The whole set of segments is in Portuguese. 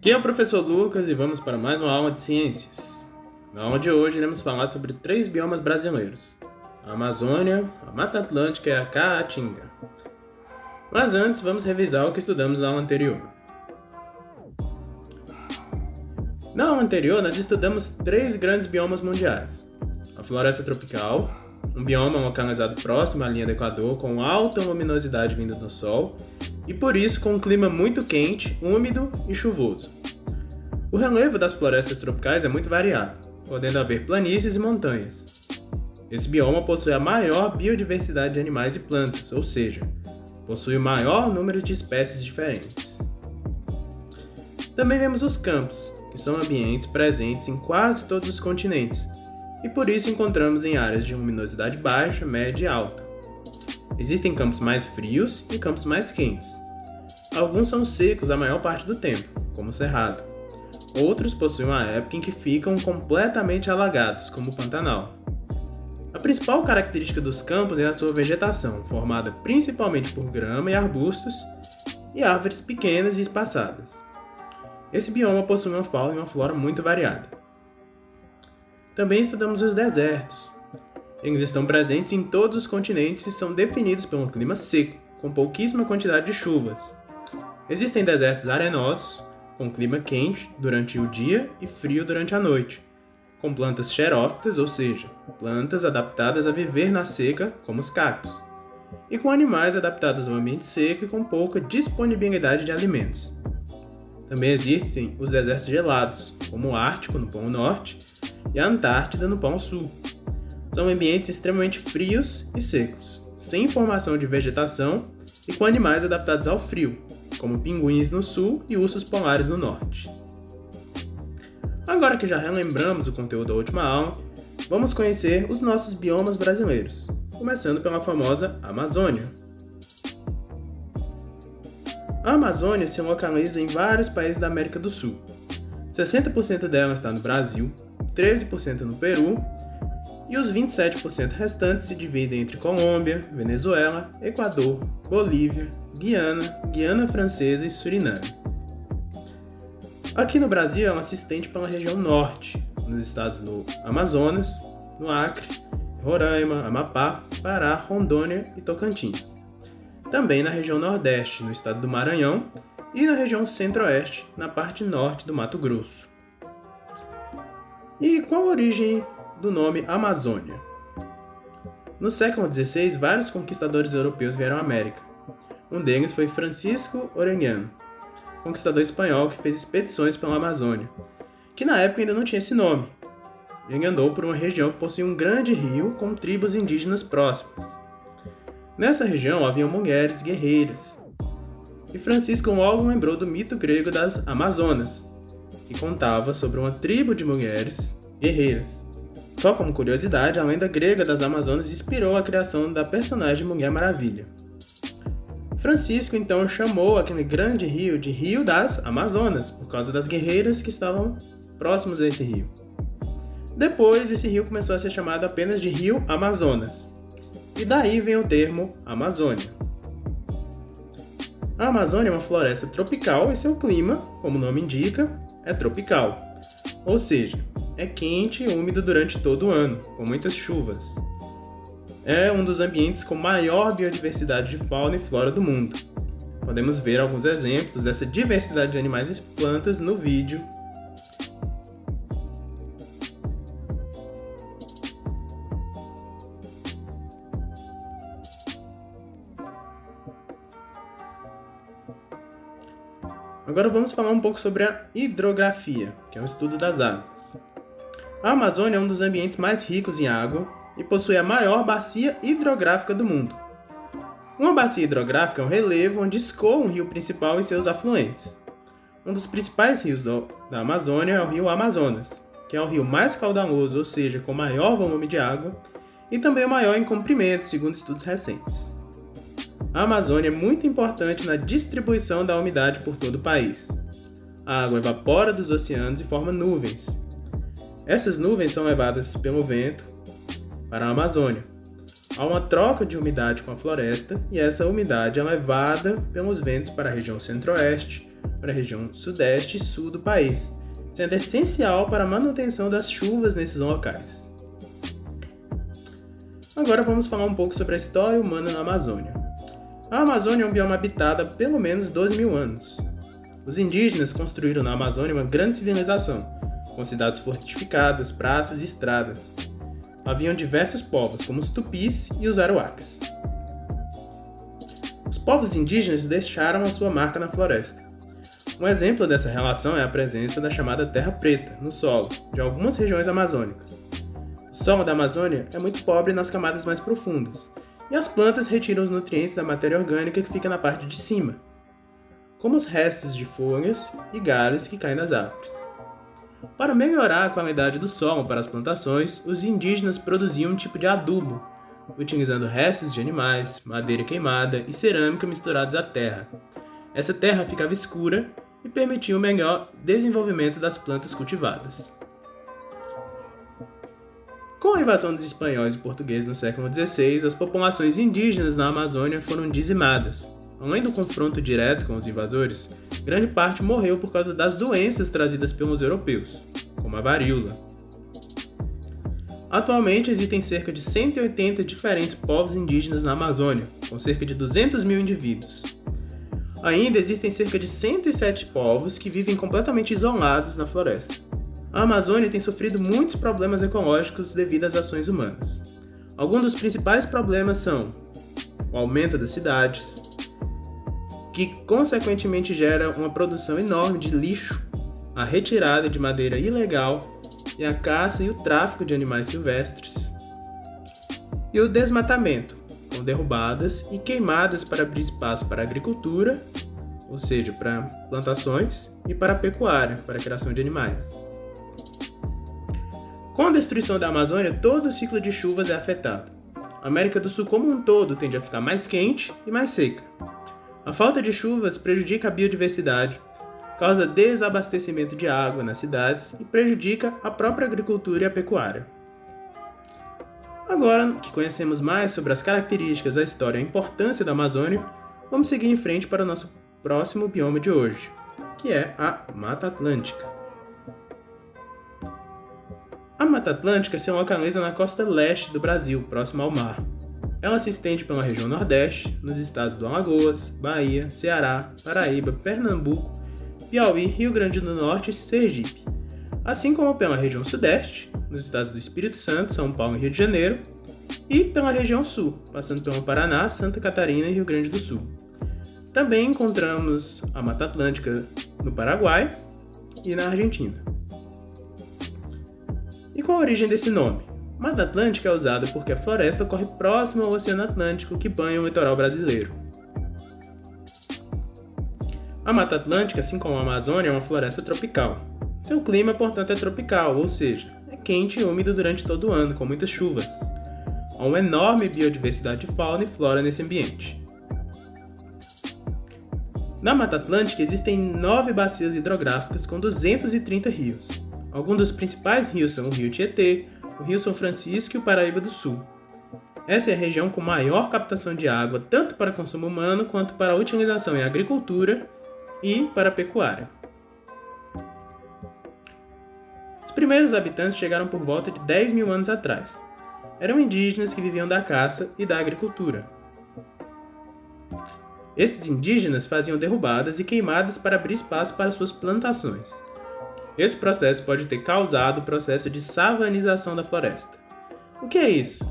Aqui é o professor Lucas e vamos para mais uma aula de ciências. Na aula de hoje iremos falar sobre 3 biomas brasileiros: a Amazônia, a Mata Atlântica e a Caatinga. Mas antes vamos revisar o que estudamos na aula anterior. Na aula anterior nós estudamos 3 grandes biomas mundiais: a floresta tropical, um bioma localizado próximo à linha do Equador com alta luminosidade vinda do Sol e por isso com um clima muito quente, úmido e chuvoso. O relevo das florestas tropicais é muito variado, podendo haver planícies e montanhas. Esse bioma possui a maior biodiversidade de animais e plantas, ou seja, possui o maior número de espécies diferentes. Também vemos os campos, que são ambientes presentes em quase todos os continentes, e por isso encontramos em áreas de luminosidade baixa, média e alta. Existem campos mais frios e campos mais quentes. Alguns são secos a maior parte do tempo, como o Cerrado. Outros possuem uma época em que ficam completamente alagados, como o Pantanal. A principal característica dos campos é a sua vegetação, formada principalmente por grama e arbustos, e árvores pequenas e espaçadas. Esse bioma possui uma fauna e uma flora muito variada. Também estudamos os desertos. Eles estão presentes em todos os continentes e são definidos pelo clima seco, com pouquíssima quantidade de chuvas. Existem desertos arenosos, com clima quente durante o dia e frio durante a noite, com plantas xerófitas, ou seja, plantas adaptadas a viver na seca, como os cactos, e com animais adaptados ao ambiente seco e com pouca disponibilidade de alimentos. Também existem os desertos gelados, como o Ártico no Polo Norte e a Antártida no Polo Sul. São ambientes extremamente frios e secos, sem formação de vegetação e com animais adaptados ao frio, como pinguins no sul e ursos polares no norte. Agora que já relembramos o conteúdo da última aula, vamos conhecer os nossos biomas brasileiros, começando pela famosa Amazônia. A Amazônia se localiza em vários países da América do Sul. 60% dela está no Brasil, 13% no Peru, e os 27% restantes se dividem entre Colômbia, Venezuela, Equador, Bolívia, Guiana Francesa e Suriname. Aqui no Brasil ela se estende pela região norte, nos estados do Amazonas, no Acre, Roraima, Amapá, Pará, Rondônia e Tocantins. Também na região nordeste, no estado do Maranhão, e na região centro-oeste, na parte norte do Mato Grosso. E qual a origem do nome Amazônia? No século XVI, vários conquistadores europeus vieram à América. Um deles foi Francisco Orellano, conquistador espanhol que fez expedições pela Amazônia, que na época ainda não tinha esse nome. Ele andou por uma região que possuía um grande rio com tribos indígenas próximas. Nessa região haviam mulheres guerreiras, e Francisco logo lembrou do mito grego das Amazonas, que contava sobre uma tribo de mulheres guerreiras. Só como curiosidade, a lenda grega das Amazonas inspirou a criação da personagem Mulher Maravilha. Francisco então chamou aquele grande rio de Rio das Amazonas, por causa das guerreiras que estavam próximos a esse rio. Depois, esse rio começou a ser chamado apenas de Rio Amazonas, e daí vem o termo Amazônia. A Amazônia é uma floresta tropical e seu clima, como o nome indica, é tropical, ou seja, é quente e úmido durante todo o ano, com muitas chuvas. É um dos ambientes com maior biodiversidade de fauna e flora do mundo. Podemos ver alguns exemplos dessa diversidade de animais e plantas no vídeo. Agora vamos falar um pouco sobre a hidrografia, que é o estudo das águas. A Amazônia é um dos ambientes mais ricos em água e possui a maior bacia hidrográfica do mundo. Uma bacia hidrográfica é um relevo onde escoa um rio principal e seus afluentes. Um dos principais rios da Amazônia é o rio Amazonas, que é o rio mais caudaloso, ou seja, com maior volume de água, e também o maior em comprimento, segundo estudos recentes. A Amazônia é muito importante na distribuição da umidade por todo o país. A água evapora dos oceanos e forma nuvens. Essas nuvens são levadas pelo vento para a Amazônia. Há uma troca de umidade com a floresta e essa umidade é levada pelos ventos para a região centro-oeste, para a região sudeste e sul do país, sendo essencial para a manutenção das chuvas nesses locais. Agora vamos falar um pouco sobre a história humana na Amazônia. A Amazônia é um bioma habitado há pelo menos 12 mil anos. Os indígenas construíram na Amazônia uma grande civilização, com cidades fortificadas, praças e estradas. Haviam diversos povos, como os tupis e os aruacs. Os povos indígenas deixaram a sua marca na floresta. Um exemplo dessa relação é a presença da chamada terra preta no solo de algumas regiões amazônicas. O solo da Amazônia é muito pobre nas camadas mais profundas, e as plantas retiram os nutrientes da matéria orgânica que fica na parte de cima, como os restos de folhas e galhos que caem das árvores. Para melhorar a qualidade do solo para as plantações, os indígenas produziam um tipo de adubo, utilizando restos de animais, madeira queimada e cerâmica misturados à terra. Essa terra ficava escura e permitia o melhor desenvolvimento das plantas cultivadas. Com a invasão dos espanhóis e portugueses no século XVI, as populações indígenas na Amazônia foram dizimadas. Além do confronto direto com os invasores, grande parte morreu por causa das doenças trazidas pelos europeus, como a varíola. Atualmente existem cerca de 180 diferentes povos indígenas na Amazônia, com cerca de 200 mil indivíduos. Ainda existem cerca de 107 povos que vivem completamente isolados na floresta. A Amazônia tem sofrido muitos problemas ecológicos devido às ações humanas. Alguns dos principais problemas são o aumento das cidades, que consequentemente gera uma produção enorme de lixo, a retirada de madeira ilegal e a caça e o tráfico de animais silvestres, e o desmatamento, com derrubadas e queimadas para abrir espaço para a agricultura, ou seja, para plantações, e para a pecuária, para a criação de animais. Com a destruição da Amazônia, todo o ciclo de chuvas é afetado. A América do Sul como um todo tende a ficar mais quente e mais seca. A falta de chuvas prejudica a biodiversidade, causa desabastecimento de água nas cidades e prejudica a própria agricultura e a pecuária. Agora que conhecemos mais sobre as características, a história e a importância da Amazônia, vamos seguir em frente para o nosso próximo bioma de hoje, que é a Mata Atlântica. A Mata Atlântica se localiza na costa leste do Brasil, próximo ao mar. Ela se estende pela região Nordeste, nos estados do Alagoas, Bahia, Ceará, Paraíba, Pernambuco, Piauí, Rio Grande do Norte e Sergipe, assim como pela região Sudeste, nos estados do Espírito Santo, São Paulo e Rio de Janeiro, e pela região Sul, passando pelo Paraná, Santa Catarina e Rio Grande do Sul. Também encontramos a Mata Atlântica no Paraguai e na Argentina. E qual a origem desse nome? Mata Atlântica é usada porque a floresta ocorre próximo ao Oceano Atlântico que banha o litoral brasileiro. A Mata Atlântica, assim como a Amazônia, é uma floresta tropical. Seu clima, portanto, é tropical, ou seja, é quente e úmido durante todo o ano, com muitas chuvas. Há uma enorme biodiversidade de fauna e flora nesse ambiente. Na Mata Atlântica existem 9 bacias hidrográficas com 230 rios. Alguns dos principais rios são o Rio Tietê, o Rio São Francisco e o Paraíba do Sul. Essa é a região com maior captação de água tanto para consumo humano quanto para utilização em agricultura e para a pecuária. Os primeiros habitantes chegaram por volta de 10 mil anos atrás. Eram indígenas que viviam da caça e da agricultura. Esses indígenas faziam derrubadas e queimadas para abrir espaço para suas plantações. Esse processo pode ter causado o processo de savanização da floresta. O que é isso?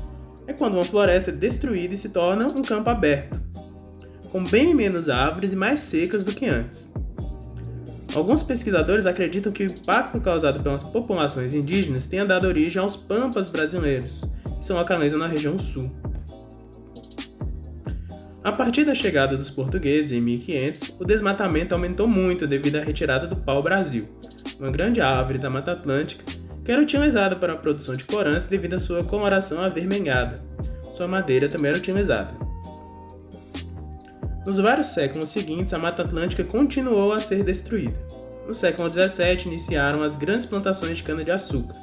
É quando uma floresta é destruída e se torna um campo aberto, com bem menos árvores e mais secas do que antes. Alguns pesquisadores acreditam que o impacto causado pelas populações indígenas tenha dado origem aos pampas brasileiros, que se localizam na região sul. A partir da chegada dos portugueses em 1500, o desmatamento aumentou muito devido à retirada do pau-brasil, uma grande árvore da Mata Atlântica que era utilizada para a produção de corantes devido à sua coloração avermelhada. Sua madeira também era utilizada. Nos vários séculos seguintes, a Mata Atlântica continuou a ser destruída. No século XVII, iniciaram as grandes plantações de cana-de-açúcar.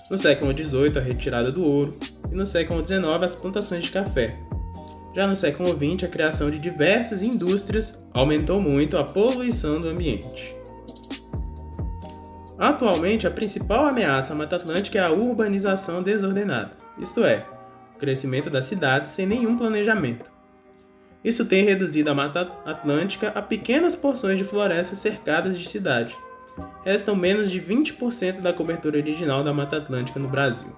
No século XVIII, a retirada do ouro. E no século XIX, as plantações de café. Já no século XX, a criação de diversas indústrias aumentou muito a poluição do ambiente. Atualmente, a principal ameaça à Mata Atlântica é a urbanização desordenada, isto é, o crescimento das cidades sem nenhum planejamento. Isso tem reduzido a Mata Atlântica a pequenas porções de florestas cercadas de cidade. Restam menos de 20% da cobertura original da Mata Atlântica no Brasil.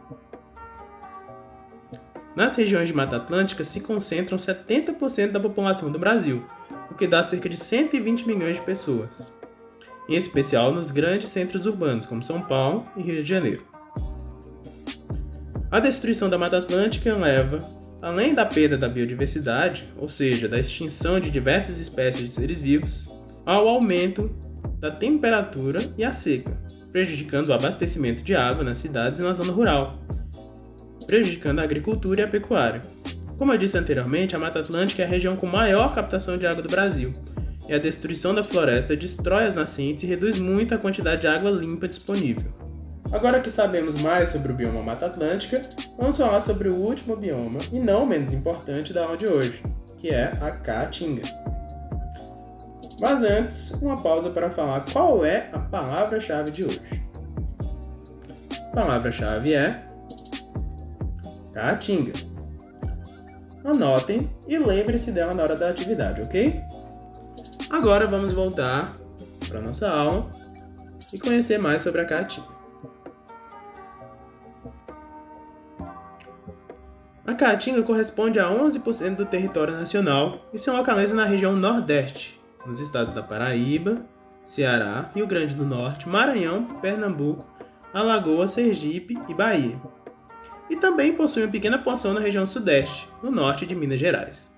Nas regiões de Mata Atlântica se concentram 70% da população do Brasil, o que dá cerca de 120 milhões de pessoas, em especial nos grandes centros urbanos, como São Paulo e Rio de Janeiro. A destruição da Mata Atlântica leva, além da perda da biodiversidade, ou seja, da extinção de diversas espécies de seres vivos, ao aumento da temperatura e a seca, prejudicando o abastecimento de água nas cidades e na zona rural, prejudicando a agricultura e a pecuária. Como eu disse anteriormente, a Mata Atlântica é a região com maior captação de água do Brasil, e a destruição da floresta destrói as nascentes e reduz muito a quantidade de água limpa disponível. Agora que sabemos mais sobre o bioma Mata Atlântica, vamos falar sobre o último bioma, e não menos importante da aula de hoje, que é a Caatinga. Mas antes, uma pausa para falar qual é a palavra-chave de hoje. A palavra-chave é Caatinga. Anotem e lembre-se dela na hora da atividade, ok? Agora vamos voltar para a nossa aula e conhecer mais sobre a Caatinga. A Caatinga corresponde a 11% do território nacional e se localiza na região Nordeste, nos estados da Paraíba, Ceará, Rio Grande do Norte, Maranhão, Pernambuco, Alagoas, Sergipe e Bahia. E também possui uma pequena porção na região Sudeste, no norte de Minas Gerais.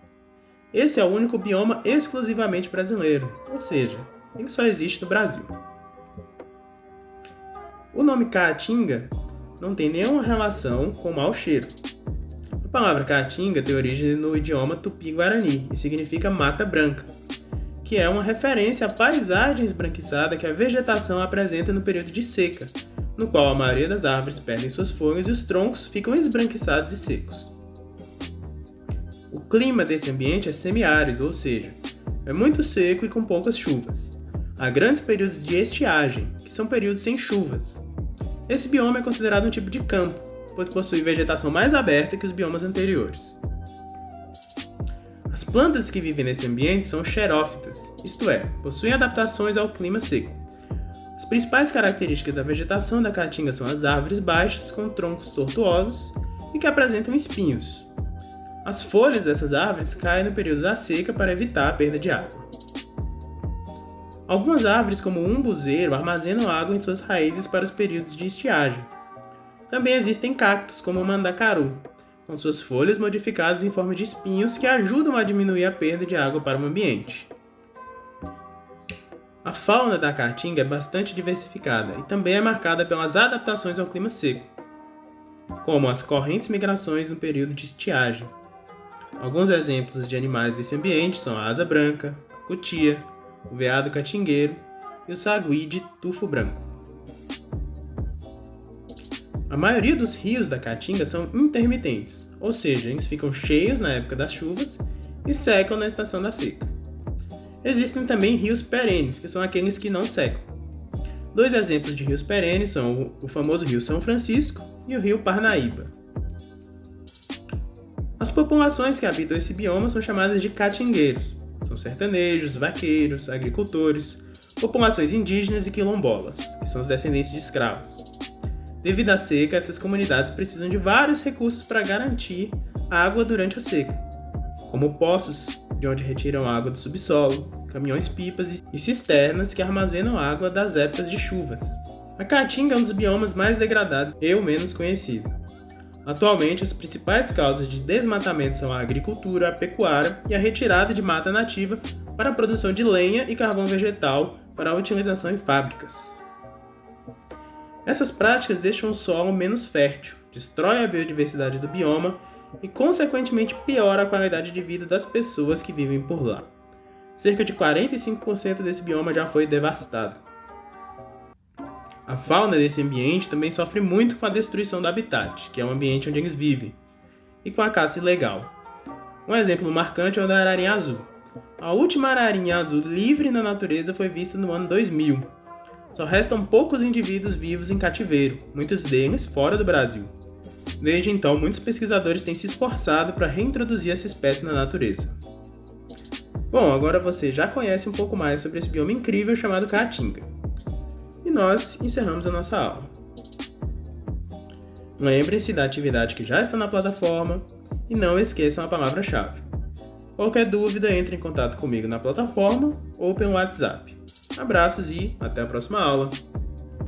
Esse é o único bioma exclusivamente brasileiro, ou seja, ele só existe no Brasil. O nome Caatinga não tem nenhuma relação com mau cheiro. A palavra Caatinga tem origem no idioma tupi-guarani e significa mata branca, que é uma referência à paisagem esbranquiçada que a vegetação apresenta no período de seca, no qual a maioria das árvores perdem suas folhas e os troncos ficam esbranquiçados e secos. O clima desse ambiente é semiárido, ou seja, é muito seco e com poucas chuvas. Há grandes períodos de estiagem, que são períodos sem chuvas. Esse bioma é considerado um tipo de campo, pois possui vegetação mais aberta que os biomas anteriores. As plantas que vivem nesse ambiente são xerófitas, isto é, possuem adaptações ao clima seco. As principais características da vegetação da Caatinga são as árvores baixas com troncos tortuosos e que apresentam espinhos. As folhas dessas árvores caem no período da seca para evitar a perda de água. Algumas árvores, como o umbuzeiro, armazenam água em suas raízes para os períodos de estiagem. Também existem cactos, como o mandacaru, com suas folhas modificadas em forma de espinhos que ajudam a diminuir a perda de água para o ambiente. A fauna da Caatinga é bastante diversificada e também é marcada pelas adaptações ao clima seco, como as correntes migrações no período de estiagem. Alguns exemplos de animais desse ambiente são a asa branca, a cutia, o veado catingueiro e o sagui de tufo branco. A maioria dos rios da Caatinga são intermitentes, ou seja, eles ficam cheios na época das chuvas e secam na estação da seca. Existem também rios perenes, que são aqueles que não secam. Dois exemplos de rios perenes são o famoso Rio São Francisco e o Rio Parnaíba. As populações que habitam esse bioma são chamadas de caatingueiros. São sertanejos, vaqueiros, agricultores, populações indígenas e quilombolas, que são os descendentes de escravos. Devido à seca, essas comunidades precisam de vários recursos para garantir água durante a seca, como poços de onde retiram água do subsolo, caminhões-pipas e cisternas que armazenam água das épocas de chuvas. A Caatinga é um dos biomas mais degradados e o menos conhecido. Atualmente, as principais causas de desmatamento são a agricultura, a pecuária e a retirada de mata nativa para a produção de lenha e carvão vegetal para a utilização em fábricas. Essas práticas deixam o solo menos fértil, destroem a biodiversidade do bioma e, consequentemente, piora a qualidade de vida das pessoas que vivem por lá. Cerca de 45% desse bioma já foi devastado. A fauna desse ambiente também sofre muito com a destruição do habitat, que é o ambiente onde eles vivem, e com a caça ilegal. Um exemplo marcante é o da ararinha azul. A última ararinha azul livre na natureza foi vista no ano 2000. Só restam poucos indivíduos vivos em cativeiro, muitos deles fora do Brasil. Desde então, muitos pesquisadores têm se esforçado para reintroduzir essa espécie na natureza. Bom, agora você já conhece um pouco mais sobre esse bioma incrível chamado Caatinga. E nós encerramos a nossa aula. Lembrem-se da atividade que já está na plataforma e não esqueçam a palavra-chave. Qualquer dúvida, entre em contato comigo na plataforma ou pelo WhatsApp. Abraços e até a próxima aula!